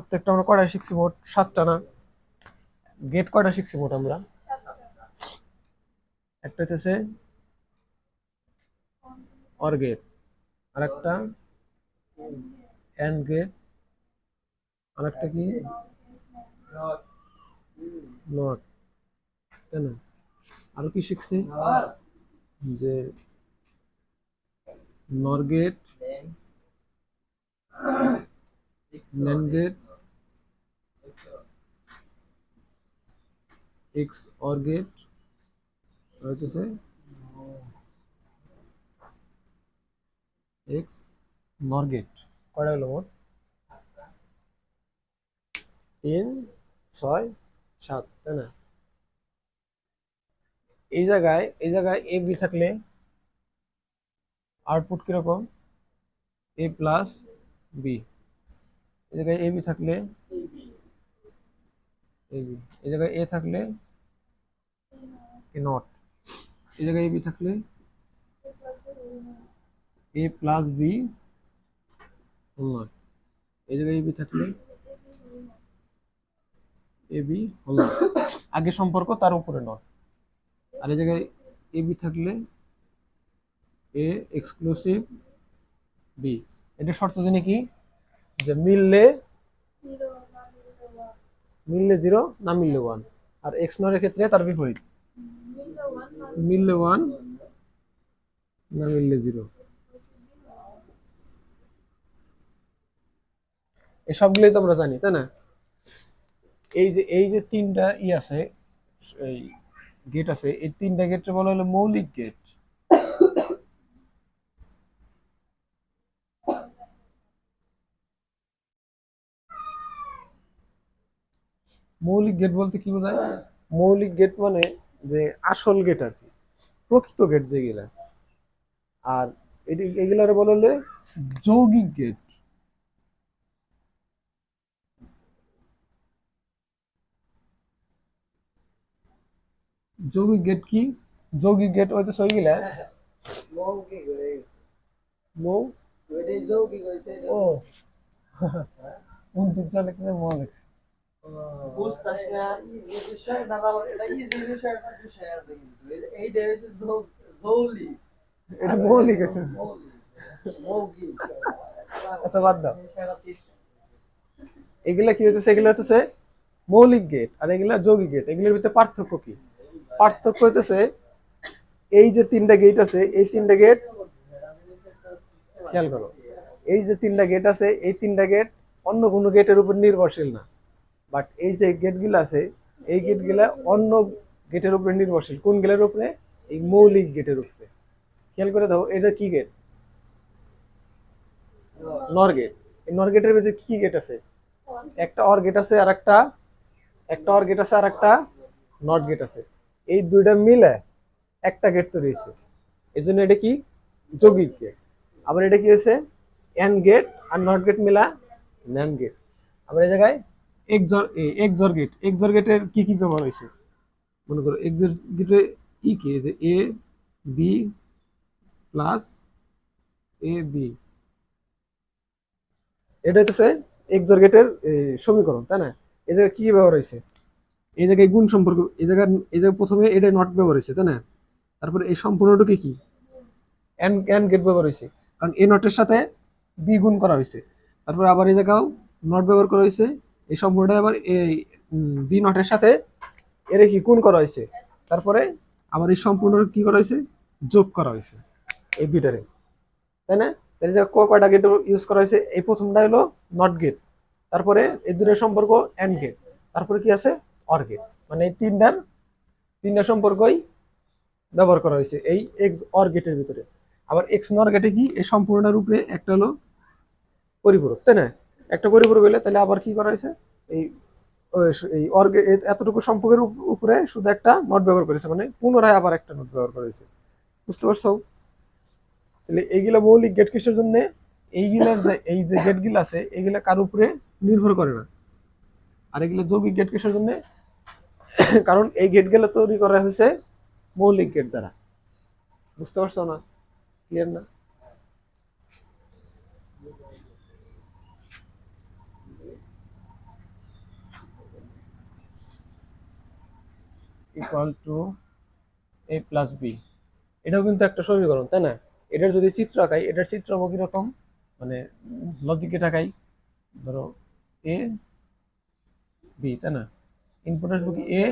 প্রত্যেকটা আমরা কয়টা শিখছি মোট 7টা না? গেট কয়টা শিখছি মোট আমরা? একটা হচ্ছে অর গেট, আর একটা এন্ড গেট, আর একটা কি নট, তাই না? আরো কি শিখছি? যে nor gate, nand gate, x or gate, আর হচ্ছে এক্স নর গেট। কয়টা হলো মোট? 3, 6, 7, তাই না? এই জায়গায় এ বি থাকলে আউটপুট কিরকম? এ প্লাস বি। এই জায়গায় এ বি থাকলে এ বি, এই জায়গায় এ থাকলে এ নট, এই জায়গায় এ বি থাকলে এ প্লাস বি হোল নট, এই জায়গায় এ বি থাকলে এ বি হোল নট। আগে সম্পর্ক তার উপরে নট। আর এই জায়গায় এ বি থাকলে এ এক্সক্লুসিভ বি। এটা শর্ত জেনে কি, যে মিললে মিললে 0, না মিললে 1। আর এক্স নটের ক্ষেত্রে তার বিপরীত, মিললে 1, না মিললে 0। এই সবগুলোই তো আমরা জানি, তাই না? এই যে তিনটা আছে, এই গেট আছে, এই তিনটা গেটকে বলা হলো মৌলিক গেট। মৌলিক গেট বলতে কি বোঝায়? মৌলিক গেট মানে যে আসল গেট আর কি, প্রকৃত গেট যেগুলা। আর এগুলার বলা হলে যৌগিক গেট। যৌগিক গেট কি? যৌগিক গেট হইতেছে ওইগুলা মৌ ও 29 সালে কিনে মৌলিক। এটা মৌলিক আছে। আচ্ছা বাদ দাও, এগুলা কি হইতেছে? এগুলা হইতেছে মৌলিক গেট, আর এগুলা যৌগিক গেট। এগুলোর ভিতরে পার্থক্য কি? পার্থক্য হইতেছে এই যে তিনটা গেট আছে, এই তিনটা গেট খেয়াল করো, এই যে তিনটা গেট আছে, এই তিনটা গেট অন্য কোনো গেটের উপর নির্ভরশীল না। বাট এই যে গেটগুলো আছে, এই গেটগুলা অন্য গেটের উপরে নির্ভরশীল। কোন গেটের উপরে? এই মৌলিক গেটের উপরে। খেয়াল করে দাও, এটা কি গেট? নর গেট। এই নর গেটের ভিতরে কি গেট আছে? একটা অর গেট আছে, আর একটা অর গেট আছে, আর একটা নট গেট আছে। এই দুইটা মিলে একটা গেট তৈরি হয়েছে, এই জন্য এটা কি? যৌগিক গেট। আবার এটা কি হয়েছে? এন গেট আর নট গেট মিলা ন্যান্ড গেট। আবার এই জায়গায় এক্সর গেট। এক্সর গেটের কি কি ব্যবহার হয়েছে? মনে করো এক্সর গেটে ই কে, যে A B plus A B, এটা হচ্ছে এক্সর গেটের সমীকরণ, তাই না? এই জায়গায় কি ব্যবহার হয়েছে? এই জায়গায় গুণ সম্পর্ক, এই জায়গায় প্রথমে এটা নট ব্যবহার হয়েছে, তাই না? তারপরে এই সম্পূর্ণটুকু কি? এন এন গেট ব্যবহার হয়েছে, কারণ এ নটের সাথে বি গুণ করা হয়েছে। তারপর আবার এই জায়গাও নট ব্যবহার করা হয়েছে, এই সম্পূর্ণটা আবার এই বি নটের সাথে এর কি গুণ করা হয়েছে। তারপরে আবার এই সম্পূর্ণ কি করা হয়েছে? যোগ করা হয়েছে এই দুইটারে, তাই না? তাহলে যে কয়টা গেট ইউজ করা হয়েছে? এই প্রথমটা হলো নট গেট, তারপরে এই দুটোর সম্পর্ক এন্ড গেট, তারপরে কি আছে? OR gate. মানে এই তিনটা সম্পর্কই ব্যবহার করা হয়েছে এই এক্স অর গেটের ভিতরে। আবার এক্স নর গেটে কি? এই সম্পূর্ণটার উপরে একটা হলো পরিপূরক, তাই না? একটা পরিপূরক হইলে তাহলে আবার কি করা হয়েছে? এই এই এতটুকু সম্পর্কের উপরে শুধু একটা নট ব্যবহার করেছে, মানে পুনরায় আবার একটা নট ব্যবহার করেছে। বুঝতে পারছো? তাহলে এইগুলা মৌলিক গেট কিসের জন্য? এইগুলার যে এই যে গেট গুলো আছে, এগুলা কার উপরে নির্ভর করে না। আর এগুলো যৌগিক গেট কিসের জন্য? কারণ এই গেট গুলো তৈরি করা হয়েছে মৌলিক গেট দ্বারা। বুঝতে পারছো না? ক্লিয়ার না? Equal to A plus B, এটাও কিন্তু একটা সমীকরণ, তাই না? এটার যদি চিত্র আঁকাই, এটার চিত্র হবো কিরকম, মানে লজিকে টাকাই, ধরো এ বি, তাই না? ইনপুট আসবো কি এ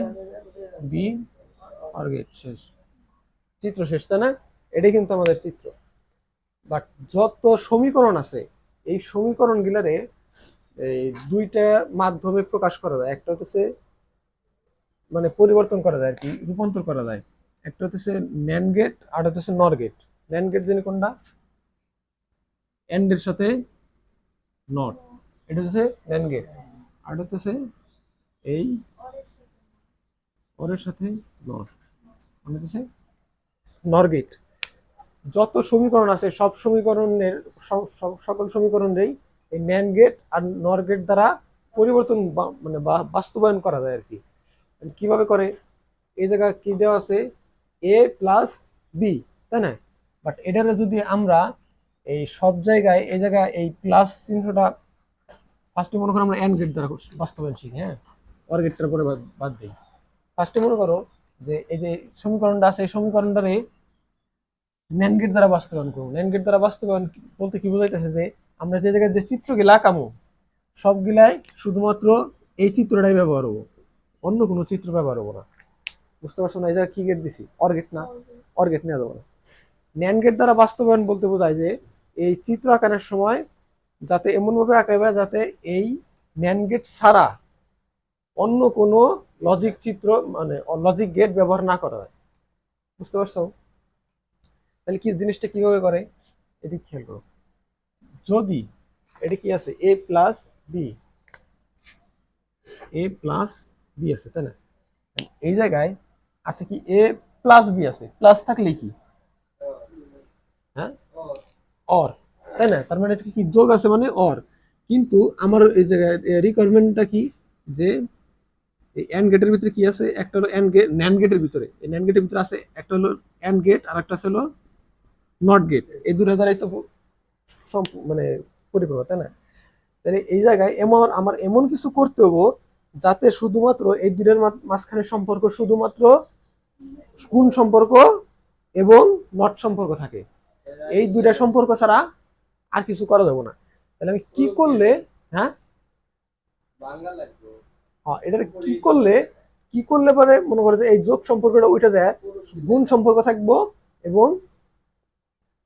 বি, আর গেট শেষ, চিত্র শেষ, তাই না? এটাই কিন্তু আমাদের চিত্র। বাট যত সমীকরণ আছে, এই সমীকরণ গুলারে এই দুইটা মাধ্যমে প্রকাশ করা যায়। একটা হচ্ছে মানে পরিবর্তন করা যায় আর কি, রূপান্তর করা যায়। একটা হচ্ছে ন্যান্ড গেট, আর হচ্ছে নর গেট। ন্যান্ড গেট জানি কোনটা, এন্ড এর সাথে নট, এটা হচ্ছে ন্যান্ড গেট। আর হচ্ছে এই ওর সাথে নট, মানে হচ্ছে নর গেট। যত সমীকরণ আছে সব সমীকরণের সকল সমীকরণেই এই ন্যান্ড গেট আর নর গেট দ্বারা পরিবর্তন মানে বাস্তবায়ন করা যায় আর কি। কিভাবে করে, এই জায়গা কি দেওয়া আছে, এ প্লাস বি, তাই না? বাট এটারে যদি আমরা এই সব জায়গায় এই জায়গায় এই প্লাস চিহ্নটা ফার্স্টে মনে করো আমরা এন্ড গেট দ্বারা বাস্তবায়ন শিখি, হ্যাঁ, অর গেটটার পরে বাদ দিই। ফার্স্টে মনে করো যে এই যে সমীকরণটা আছে, এই সমীকরণটারে ন্যান্ড গেট দ্বারা বাস্তবায়ন করবো। ন্যান্ড গেট দ্বারা বাস্তবায়ন বলতে কি বোঝাইতেছে, যে আমরা যে জায়গায় যে চিত্রগুলা আঁকামো সবগুলাই শুধুমাত্র এই চিত্রটাই ব্যবহার হবো, অন্য কোনো চিত্র ব্যবহার হবো না। বুঝতে পারছো না? এই জায়গায় কি গেট দিছি, অর গেট না, অর গেট নেওয়া যাবো না। ন্যান্ড গেট দ্বারা বাস্তবায়ন বলতে বোঝায় যে এই চিত্র আঁকানোর সময় যাতে এমনভাবে আঁকাইবা যাতে এই ন্যান্ড গেট ছাড়া অন্য কোনো লজিক চিত্র মানে লজিক গেট ব্যবহার না করা হয়। বুঝতে পারছো? তাহলে কি জিনিসটা কিভাবে করে, এদিক খেয়াল করো। যদি এটা কি আছে, এ প্লাস বি, এ প্লাস বি আছে, তাই না? এই জায়গায় আছে কি এ প্লাস বি আছে, প্লাস থাকলে কি, হ্যাঁ, অর, তাই না? তার মানে কি যোগ আছে মানে অর। কিন্তু আমার এই জায়গায় রিকোয়ারমেন্টটা কি, যে এই এন্ড গেটের ভিতরে কি আছে, একটা হলো এন্ড গেট, ন্যান্ড গেটের ভিতরে, এই ন্যান্ড গেটের ভিতরে আছে একটা হলো এন্ড গেট আর একটা হলো নট গেট। এই দুটো দ্বারাই তো মানে পরিপূর্ণ, তাই না? তাহলে এই জায়গায় আমার এমন কিছু করতে হবো যাতে শুধুমাত্র এই দুটোর মাঝখানে সম্পর্ক শুধুমাত্র গুণ সম্পর্ক এবং নট সম্পর্ক থাকে। এই দুইটা সম্পর্ক ছাড়া আর কিছু করা যাবে না। তাহলে আমি কি করলে, হ্যাঁ, এটা কি করলে পরে মনে করে যে এই যোগ সম্পর্কটা ওইটা যায়, গুণ সম্পর্ক থাকবো এবং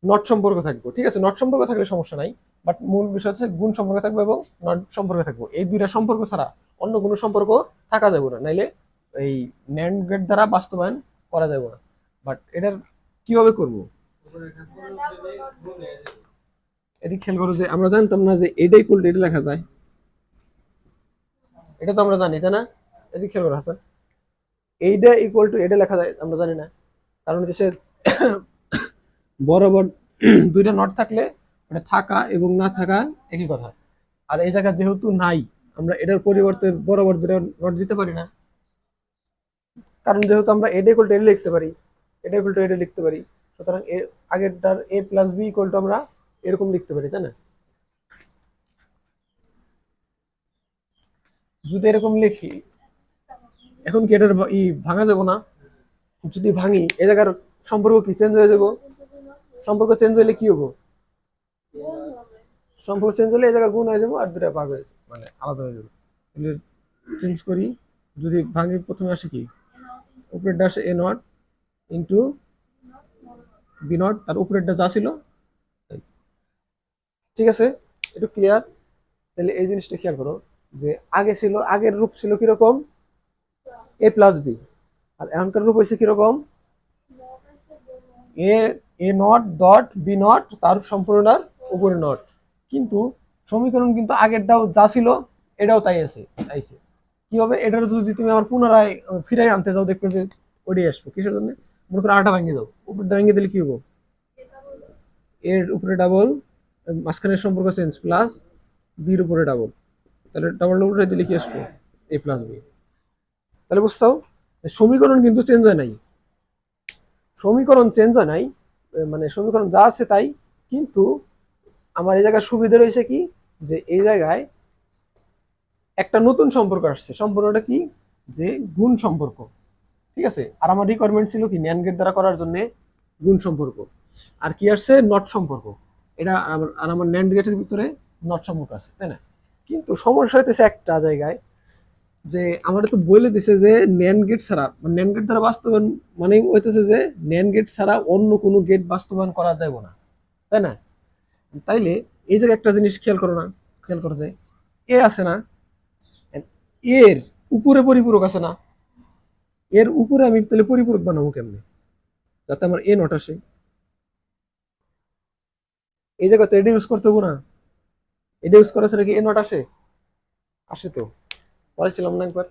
নট সম্পর্ক থাকবো। ঠিক আছে, নট সম্পর্ক থাকলে সমস্যা নাই, বাট মূল বিষয় হচ্ছে গুণ সম্পর্ক থাকবে এবং নট সম্পর্ক থাকবো। এই দুইটা সম্পর্ক ছাড়া অন্য কোনো সম্পর্ক থাকা যাবে না, নাইলে এই ন্যান্ড গেট দ্বারা বাস্তবায়ন করা যাবে না। বাট এটার কিভাবে করব, এদিক খেয়াল করো যে আমরা জানতাম না যে এটা ইকুয়াল টু এটা লেখা যায়, এটা তো আমরা জানি, তাই না? এদিক খেয়াল করো হাসান, এইটা ইকুয়াল টু এটা লেখা যায় আমরা জানি না, কারণ হচ্ছে বরাবর দুইটা নট থাকলে ওটা থাকা এবং না থাকা একই কথা। আর এই জায়গা যেহেতু নাই, আমরা এটার পরিবর্তে বরাবর দুটো নট দিতে পারি না, কারণ যেহেতু আমরা এটা ইকুয়াল টু এটা লিখতে পারি, এটা ইকুয়াল টু এটা লিখতে পারি, সুতরাং এর আগেরটার এ প্লাস বি ইকুয়াল টু আমরা এরকম লিখতে পারি, তাই না? যদি এরকম লিখি, এখন কি এটার ভাঙা যাবো না? যদি ভাঙি এ জায়গার সম্পর্ক কি চেঞ্জ হয়ে যাবো? সম্পর্ক চেঞ্জ হলে কি হবো, সম্পর্ক চেঞ্জ হলে এই জায়গায় গুণ হয়ে যাবো আর দুটা ভাগ হয়ে মানে আলাদা হয়ে যাবে। চেঞ্জ করি, যদি ভাঙি প্রথমে আসে কি, উপরেরটা আসে এ নট ইন্টু বি নট, তার উপরেরটা যা ছিল। ঠিক আছে, একটু ক্লিয়ার? তাহলে এই জিনিসটা খেয়াল করো যে আগে ছিল, আগের রূপ ছিল কিরকম, এ প্লাস বি, আর এখনকার রূপ হয়েছে কিরকম, এ এ নট ডট বি নট তার সম্পূর্ণটার উপরে নট। কিন্তু সমীকরণ কিন্তু আগেরটাও যা ছিল এটাও তাই আছে, তাইছে। কি হবে, এটার যদি তুমি আমার পুনরায় ফিরাই আনতে যাও, দেখবে যে ওটাই আসবো। কিসের জন্য, মনে করো আটা ভাঙিয়ে দাও, উপরটা ভাঙিয়ে দিলে কি হবো, এর উপরে ডাবল, মাঝখানের সম্পর্ক চেঞ্জ, প্লাস বির উপরে ডাবল, তাহলে ডাবল উঠে দিলে কি আসবে, এ প্লাস বি। তাহলে বুঝছো, সমীকরণ কিন্তু চেঞ্জ হয় নাই, সমীকরণ চেঞ্জ হয় নাই, মানে সমীকরণ যা আছে তাই। কিন্তু আমার এই জায়গায় সুবিধা রয়েছে কি, যে এই জায়গায় একটা নতুন সম্পর্ক আসছে। সম্পর্কটা কি, যে গুণ সম্পর্ক। ঠিক আছে। আর আমার রিকোয়ারমেন্ট ছিল কি ন্যান্ড গেট দ্বারা করার জন্য গুণ সম্পর্ক, আর কি আসছে নট সম্পর্ক। এটা আর আমার ন্যান্ড গেটের ভিতরে নট সম্পর্ক আছে, তাই না? কিন্তু সমস্যা হইতেছে একটা জায়গায়, যে আমার তো বলে দিছে যে ন্যান্ড গেট ছাড়া, মানে ন্যান্ড গেট দ্বারা বাস্তবায়ন মানে হইতেছে যে ন্যান্ড গেট ছাড়া অন্য কোনো গেট বাস্তবায়ন করা যাবে না, তাই না? তাইলে এই জায়গায় একটা জিনিস খেয়াল করো না, খেয়াল করো যে এ আছে না, এর উপরে পরিপূরক আছে না, এর উপরে আমি তাহলে পরিপূরক বানাবো কেমনে যাতে আমার এ নট আসে? এই জায়গায় তো এটা ইউজ করতে হবো না, এটা ইউজ করা ছাড়া কি এ নট আসে? আসে তো, বলেছিলাম না একবার।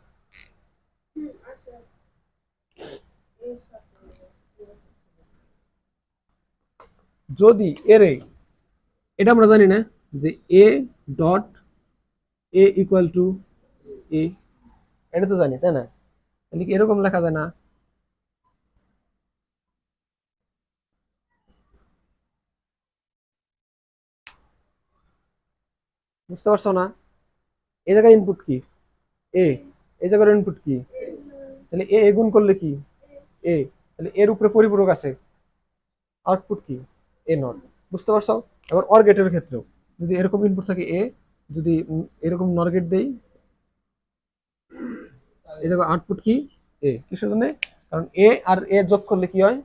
যদি এর এটা আমরা জানি না যে A dot A equal to A, এটা তো জানি, তাই না? তাহলে কি এরকম লেখা যায় না? বুঝতে পারছো না? এই জায়গায় ইনপুট কি এ, এই জায়গার ইনপুট কি, তাহলে এ গুণ করলে কি এ, তাহলে এর উপরে পরিপূরক আছে, আউটপুট কি এ নট। বুঝতে পারছো? এবার অর গেটের ক্ষেত্রেও যদি এরকম ইনপুট থাকে এ, যদি এরকম নর গেট দেই, এই দেখো আউটপুট কি এ, কিসের জন্য? কারণ এ আর এ যোগ করলে কি হয়,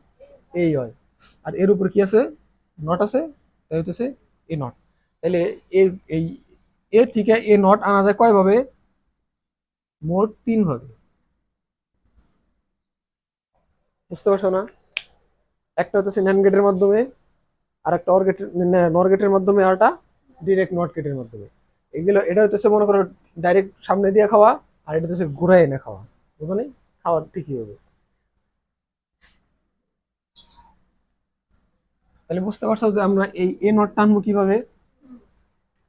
এই হয়। আর এর উপর কি আছে, নট আছে, তাই হইতেছে এ নট। তাহলে এ এই এ থেকে এ নট আনা যায় কয় ভাবে? মোট 3 ভাবে। বুঝতে পারছো না? একটা হচ্ছে ন্যান্ড গেটের মাধ্যমে, আর একটা অর গেটের নর গেটের মাধ্যমে, আর একটা ডিরেক্ট নট গেটের মাধ্যমে। এগুলো এটা হচ্ছে মনে করো ডাইরেক্ট সামনে দিয়ে খাওয়া, আর এটা হচ্ছে ঘুরাই এনে খাওয়া, বুঝো নি? খাওয়ার ঠিকই হবে। তাহলে বুঝতে পারছো যে আমরা এই এ নট টানবো কিভাবে?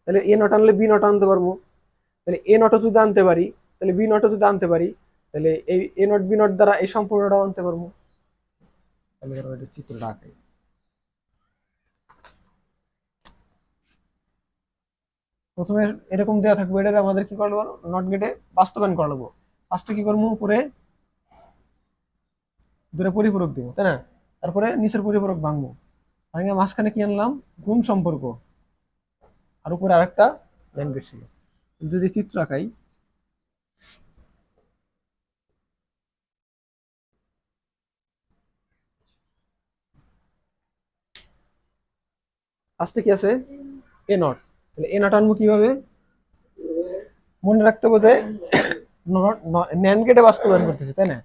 তাহলে এ নট আনলে বি নট আনতে পারবো, তাহলে এ নটও যদি আনতে পারি, তাহলে বি নটও যদি আনতে পারি, তাহলে এই এ নট বি নট দ্বারা এই সম্পূর্ণটাও আনতে পারবো। তাহলে এটা চিত্রটা আঁকাই। প্রথমে এরকম দেওয়া থাকবে, এটা আমাদের কি করবো, নট গেটে বাস্তবায়ন করা লাগবো। ফার্স্টে কি করবো, উপরে দুটো পরিপূরক দিব, তাই না? তারপরে নিচের পরিপূরক ভাঙবো, ভাঙে মাঝখানে কি আনলাম, গুণ সম্পর্ক, আর উপরে আরেকটা ল্যান্ড গেট ছিল। যদি চিত্র আঁকাই, ফার্স্টে কি আছে, এ নট। তাহলে এ নট আনবো কিভাবে? মনে রাখতে হবে যে ন্যান্ড গেটে বাস্তবায়ন করতেছি, তাই না?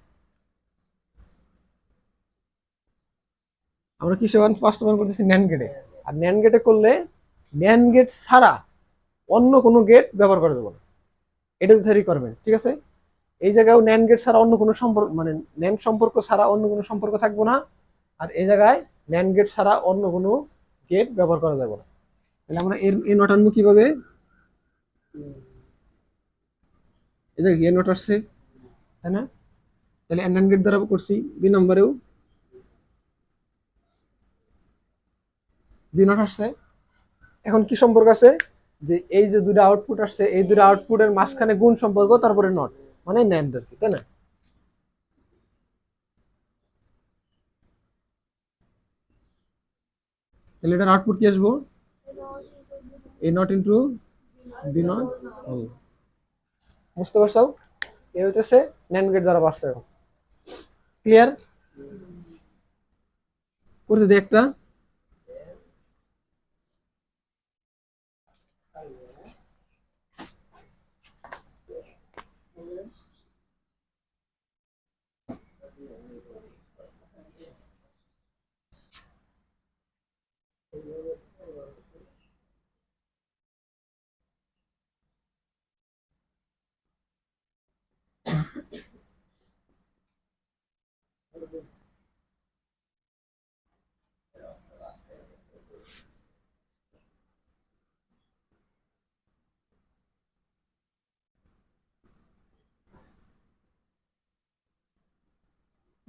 আমরা কিসে বাস্তবায়ন করতেছি, ন্যান্ড গেটে। আর ন্যান্ড গেটে করলে ন্যান্ড গেট ছাড়া অন্য কোনো গেট ব্যবহার করা যাবে না, এটা হচ্ছে রিকোয়ারমেন্ট, ঠিক আছে? এই জায়গায় ন্যান্ড গেট ছাড়া অন্য কোনো সম্পর্ক, মানে ন্যান্ড সম্পর্ক ছাড়া অন্য কোনো সম্পর্ক থাকবো না। আর এই জায়গায় ন্যান্ড গেট ছাড়া অন্য কোনো গেট ব্যবহার করা যাবে না। তাহলে আমরা এর এ নট আনবো কিভাবে? এই যে এ নট আসছে, তাই না? তাহলে ন্যান্ড গেট দ্বারা করছি, বি নম্বরেও বি নট আসছে। এখন কি সম্পর্ক আছে, যে এই যে দুটো আউটপুট আসছে, এই দুটো আউটপুটের মাঝখানে গুণ সম্পর্ক, তারপরে নট, মানে ন্যান্ড আর কি, তাই না? তাহলে এটার আউটপুট কি আসবো, এ নট ইন্টু বি নট। বুঝতে পারছো? এ হইতেছে ন্যান্ড গেট দ্বারা বাস্তবায়ন। ক্লিয়ার? করতে দিই একটা।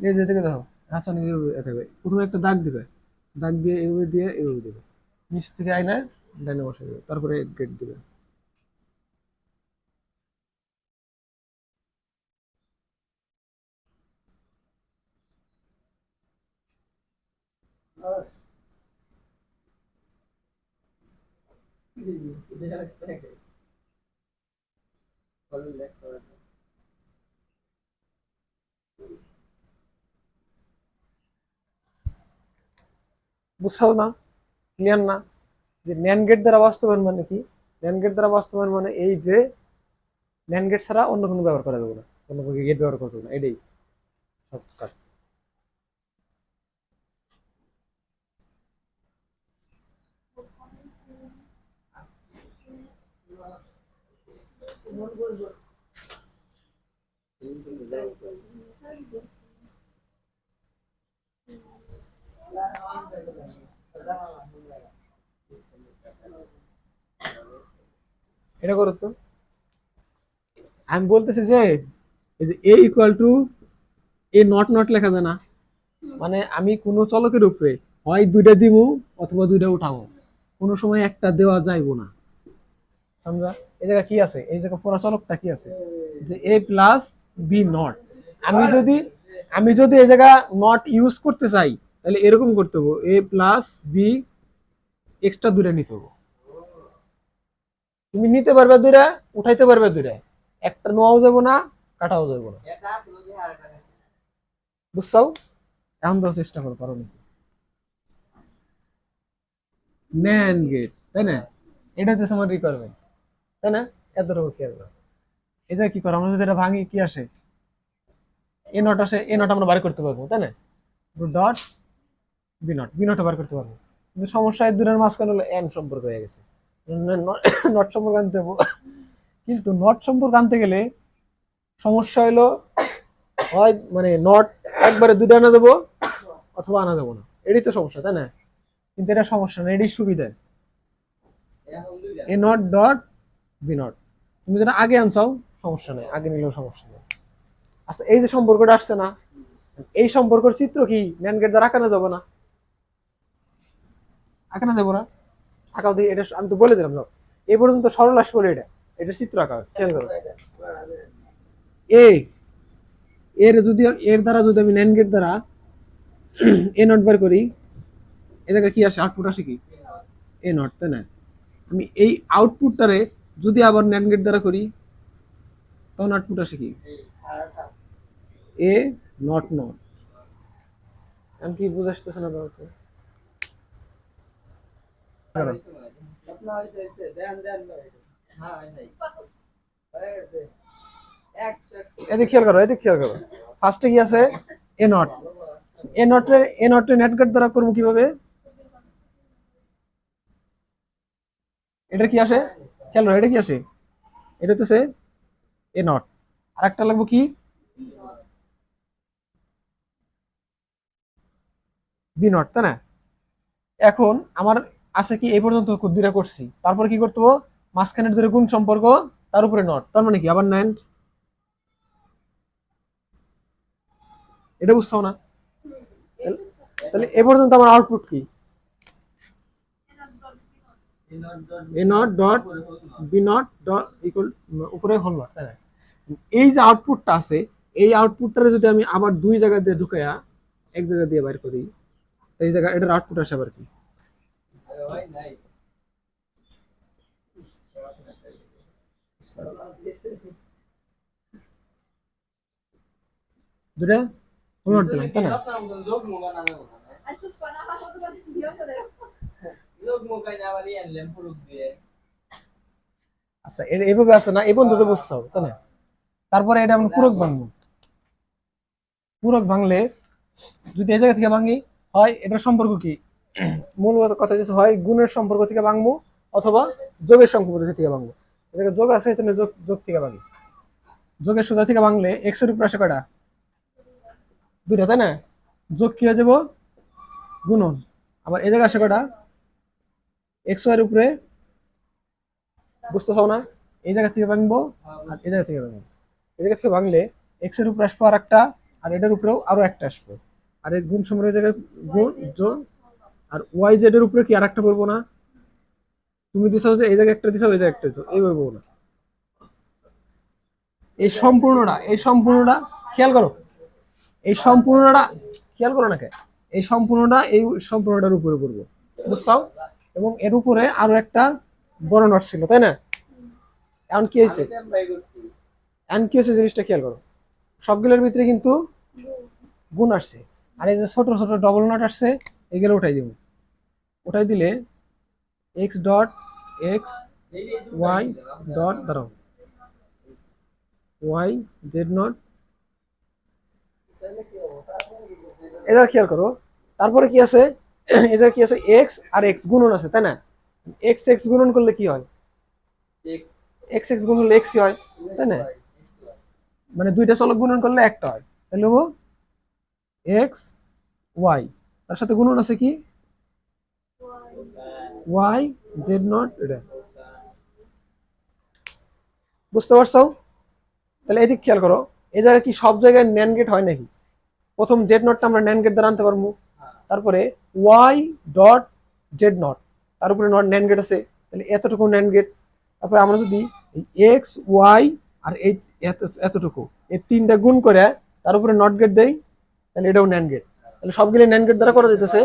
এই যে দেখে দেখো, আচ্ছা নিজে একাবে প্রথমে একটা দাগ দিবে, দাগ দিয়ে এভাবে দিয়ে এভাবে দিবে, নিচ থেকে আয়না ডাইনে বসে দেবে, তারপরে গেট দিবে। বুঝছো না? ক্লিয়ার না? যে ন্যান্ড গেট দ্বারা বাস্তবায়ন মানে কি? ন্যান্ড গেট দ্বারা বাস্তবায়ন মানে এই যে ন্যান্ড গেট ছাড়া অন্য কোনো ব্যবহার করা যাবে না, অন্য কোনো গেট ব্যবহার করা যাবে না, এটাই সব কাজ। এটা করো তো। আমি বলতেছি যে এই যে A equal to A not not লেখা যায় না, মানে আমি কোনো চলকের উপরে হয় দুইটা দিব অথবা দুইটা উঠাবো, কোনো সময় একটা দেওয়া যাইব না। সমঝা? এই জায়গা কি আছে, এই জায়গা পুরা চলকটা কি আছে যে এ প্লাস বি নট। আমি যদি এই জায়গা নট ইউজ করতে চাই তাহলে এরকম করতে হবে, এ প্লাস বি এক্সট্রা দুইটা নিতে হবে। তুমি নিতে পারবে দুইটা, উঠাইতে পারবে দুইটা, একটা নেওয়াও যাবো না, কাটাও যাবো না। বুঝছাও? এখন তো চেষ্টা করো, পারো নাকি? ন্যান্ড গেট, তাই না? এটা হচ্ছে আমার রিকোয়ারমেন্ট, তাই না? এতটুকু খেয়াল করো। এই যে কি করো, আমরা যদি এটা ভাঙি কি আসে, এ নট আসে, এ নট আমরা বার করতে পারবো, তাই না? ডট বি নট বার করতে পারবো। কিন্তু সমস্যা এই দুটার মাঝখানে হলো এন সম্পর্ক হয়ে গেছে, নট সম্পর্ক আনতে হবো। কিন্তু নট সম্পর্ক আনতে গেলে সমস্যা হলো হয় মানে নট একবারে দুটো আনা যাবো অথবা আনা যাবো না, এটাই তো সমস্যা, তাই না? কিন্তু এটা সমস্যা না, এটাই সুবিধা। এ নট ডট বি নট, তুমি যেটা আগে আনসাও সমস্যা নেই, আগে নিলেও সমস্যা নেই। আচ্ছা, এই যে সম্পর্কটা আসছে না, এই সম্পর্কের চিত্র কি ন্যান্ড গেট দ্বারা আঁকানো যাবে না? আঁকানো যাবো না? আঁকাও দিই, এটা আমি তো বলে দিলাম না এই পর্যন্ত সরল আসবে বলে, এটা এটা চিত্র আঁকা, খেয়াল করো। এ এর যদি এর দ্বারা যদি আমি ন্যান্ড গেট দ্বারা এ নট বার করি, এ জায়গায় কি আসে, আউটপুট আসে কি এ নট, তাই না? আমি এই আউটপুটটারে যদি আবার ন্যান্ড গেট দ্বারা করি তখন আউটপুট আসে কি এ নট নট। আমি কি বুঝে আসতেছে না ব্যাপারটা? এদিকে খেয়াল করো, এদিকে খেয়াল করো। ফার্স্টে কি আছে এ নট, এ নটে নেট গেট দ্বারা করবো কিভাবে, এটা কি আসে খেয়াল করো, এটা কি আসে, এটা হচ্ছে এ নট, আর একটা লাগবো কি বি নট, তাই না? এখন আমার আছে কি এই পর্যন্ত দুইটা করছি, তারপরে কি করতে হবে, মাঝখানের ধরে গুণ সম্পর্ক, তার উপরে নট, তার মানে কি আবার নাইন, এটা বুঝছো না? তাহলে এ পর্যন্ত আমার আউটপুট কি A not dot B not dot equal উপরে হোল নট, তাই না? এই যে আউটপুটটা আছে, এই আউটপুটটারে যদি আমি আবার দুই জায়গা দিয়ে ঢুকাইয়া এক জায়গা দিয়ে বাইর করি, এই জায়গা এটার আউটপুট আসে আবার কি দুটা হোল নট দিলাম, তাই না? আচ্ছা, এটা এইভাবে আছে না, এই পর্যন্ত বুঝতে হবে, তাই না? তারপরে এটা আমরা পূরক ভাঙবো, পূরক ভাঙলে যদি এই জায়গা থেকে ভাঙি, হয় এটার সম্পর্ক কি মূল কথা যে হয় গুণের সম্পর্ক থেকে ভাঙবো অথবা যোগের সম্পর্ক থেকে ভাঙবো। এটাকে যোগ আছে, এখানে যোগ যোগ থেকে ভাঙি, যোগের সোজা থেকে ভাঙলে এক্স এর উপরে আসে কয়টা, দুইটা, তাই না? যোগ কি হয়ে যাবো গুণন, আবার এই জায়গায় আসে কয়টা এক্স এর উপরে, বুঝতে চাও না? এই জায়গা থেকে ভাঙবো আর এই জায়গা থেকে ভাঙবো, এই জায়গা থেকে ভাঙলে এক্স এর উপরে আসবো আর একটা, আর এটার উপরেও আরো একটা আসবো, আর এই গুণ সময়ের জায়গায় গুণ যোগ, আর ওয়াই জেড এর উপরে কি আর একটা বলবো না, তুমি দিছাও যে এই জায়গায় একটা দিছাও এই জায়গায় একটা দিছাও, এই বলবো না। এই সম্পূর্ণটা খেয়াল করো, এই সম্পূর্ণটা খেয়াল করো না কে, এই সম্পূর্ণটা এই সম্পূর্ণটার উপরে পড়বো, বুঝছো? এবং এর উপরে আরো একটা বড় নট ছিল, তাই না? এখন কি হয়েছে, এখন কি হয়েছে জিনিসটা খেয়াল করো, সবগুলোর ভিতরে কিন্তু গুণ আসছে, আর এই যে ছোট ছোট ডবল নট আসছে, এগুলো উঠাই দিব। উঠাই দিলে x dot x y dot দাঁড়াও ওয়াই জেড নট, এটা খেয়াল করো। তারপরে কি আছে, এটা কি আছে, এক্স আর এক্স গুণন আছে, তাই না? এক্স এক্স গুণন করলে কি হয়, এক্স এক্স গুণ করলে এক্সই হয়, তাই না? মানে দুইটা চলক গুণন করলে একটা হয়, তাহলে হবো এক্স ওয়াই, তার সাথে গুণন আছে কি ওয়াই জেড নট, এটা বুঝতে পারছো? তাহলে এদিক খেয়াল করো, এই জায়গায় কি সব জায়গায় ন্যান গেট হয় নাকি? প্রথম জেড নটটা আমরা ন্যান গেট দ্বারা আনতে পারবো, তারপরে ওয়াই ডট জেড নট, তার উপরে নট ন্যান গেট আছে, তাহলে এতটুকু ন্যান গেট। তারপরে আমরা যদি এক্স ওয়াই আর এই এতটুকু এই তিনটা গুণ করে তার উপরে নট গেট দেই, তাহলে এটাও ন্যান গেট। তাহলে সবগুলো ন্যান গেট দ্বারা করা যেতেছে।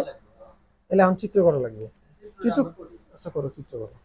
তাহলে এখন চিত্র করা লাগবে, চিত্র, আচ্ছা করো, চিত্র করো।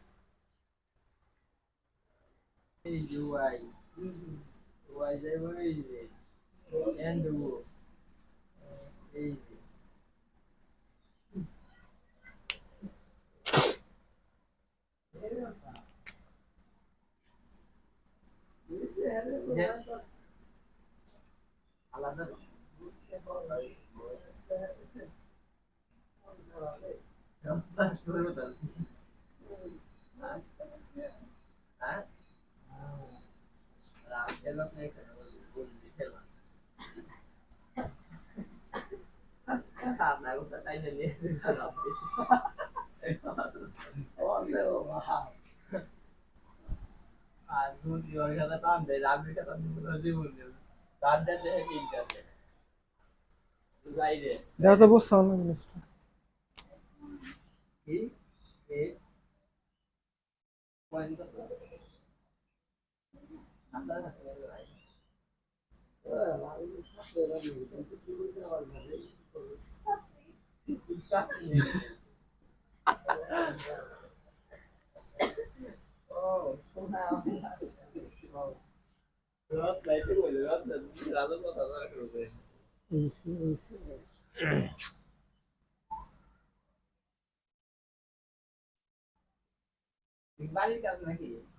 দেখো তো বুঝছো না জিনিসটা?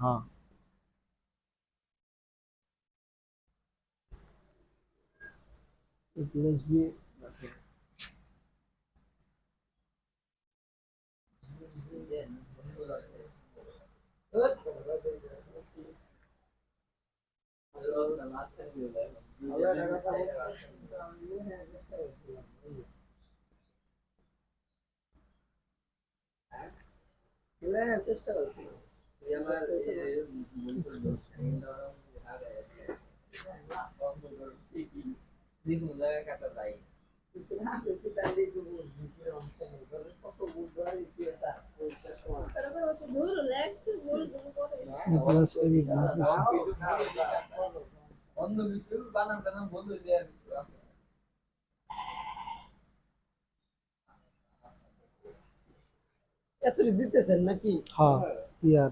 হ্যাঁ, প্লাস বি আছে। Plus A B plus B C. হ্যাঁ, ইয়ার